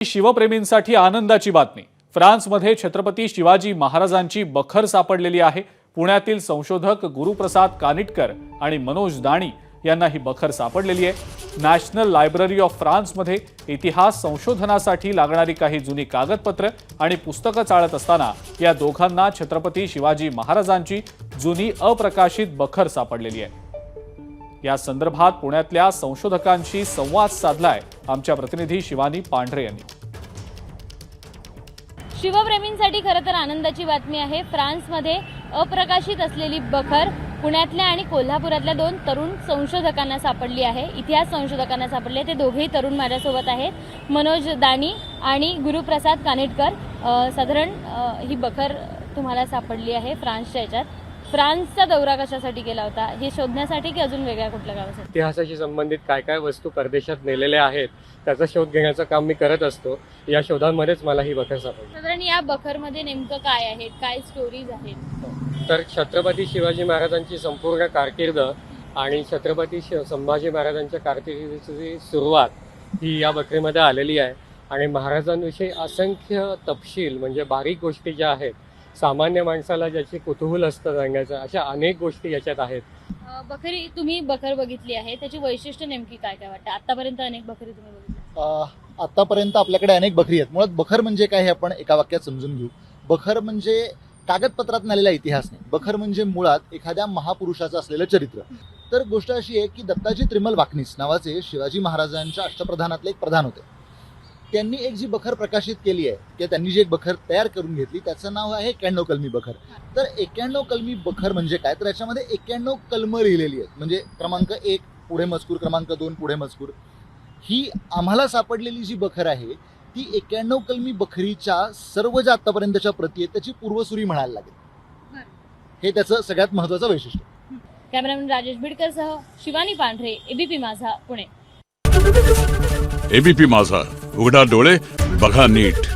शिवप्रेमींसाठी आनंदाची बातमी। फ्रान्समध्ये छत्रपती शिवाजी महाराजांची बखर सापडलेली आहे। पुण्यातील संशोधक गुरुप्रसाद कानिटकर आणि मनोज दाणी यांना ही बखर सापडलेली आहे। नॅशनल लायब्ररी ऑफ फ्रान्समध्ये इतिहास संशोधनासाठी लागणारी काही जुनी कागदपत्र आणि पुस्तकं चाळत असताना या दोघांना छत्रपती शिवाजी महाराजांची जुनी अप्रकाशित बखर सापडलेली आहे। या संदर्भात पुण्यातल्या संशोधकांशी संवाद साधलाय आमच्या प्रतिनिधी शिवानी पांढरे यांनी। शिवप्रेमींसाठी खरं तर आनंदाची बातमी आहे। फ्रान्समध्ये अप्रकाशित असलेली बखर पुण्यातल्या आणि कोल्हापुरातल्या दोन तरुण संशोधकांना सापडली आहे। इतिहास संशोधकांना सापडले ते दोघेही तरुण माझ्यासोबत आहेत, मनोज दाणी आणि गुरुप्रसाद कानिटकर। साधारण ही बखर तुम्हाला सापडली आहे फ्रान्सच्या याच्यात। फ्रान्सचा दौरा कशासाठी केला होता, हे शोधण्यासाठी की अजून वेगळ्या कुठल्या कामासाठी? इतिहासाशी संबंधित काय काय वस्तू परदेशात नेलेल्या आहेत त्याचा शोध घेण्याचं काम मी करत असतो। या शोधांमध्येच मला ही बखर सापडली। साधारण या बखरमध्ये नेमकं काय आहे, काय स्टोरीज आहेत? तर छत्रपती शिवाजी महाराजांची संपूर्ण कारकीर्द आणि छत्रपती संभाजी महाराजांच्या कारकिर्दीची सुरुवात ही या बखरीमध्ये आलेली आहे। आणि महाराजांविषयी असंख्य तपशील म्हणजे बारीक गोष्टी ज्या आहेत, सामान्य माणसाला ज्याची कुतूहल असतं जाण्याचं, अशा अनेक गोष्टी याच्यात आहेत। बखरी तुम्ही बखर बघितली आहे, त्याची वैशिष्ट्य नेमकी काय काय वाटतं? आतापर्यंत अनेक बखरी तुम्ही बघितल्या? आतापर्यंत आपल्याकडे अनेक बखरी आहेत। मुळात बखर म्हणजे काय हे आपण एका वाक्यात समजून घेऊ। बखर म्हणजे कागदपत्रात आलेला इतिहास नाही, बखर म्हणजे मुळात एखाद्या महापुरुषाचं असलेलं चरित्र। तर गोष्ट अशी आहे की दत्ताजी त्रिमल वाकनीस नावाचे शिवाजी महाराजांच्या अष्टप्रधानातले एक प्रधान होते। त्यांनी एक जी बखर प्रकाशित केली आहे किंवा त्यांनी जी एक बखर तयार करून घेतली त्याचं नाव आहे 91 कलमी बखर। तर 91 कलमी बखर म्हणजे काय, तर याच्यामध्ये 91 कलम लिहिलेली आहेत, म्हणजे क्रमांक 1 पुढे मजकूर, क्रमांक 2 पुढे मजकूर। ही आम्हाला सापडलेली जी बखर आहे ती 91 कलमी बखरीच्या सर्व ज्या आतापर्यंतच्या प्रती आहेत त्याची पूर्वसुरी म्हणायला लागेल। हे त्याचं सगळ्यात महत्त्वाचं वैशिष्ट्य। कॅमेरामॅन राजेश बिडकरसह शिवानी पांढरे, एबीपी माझा, पुणे। एबीपी माझा, उघडा डोळे बघा नीट।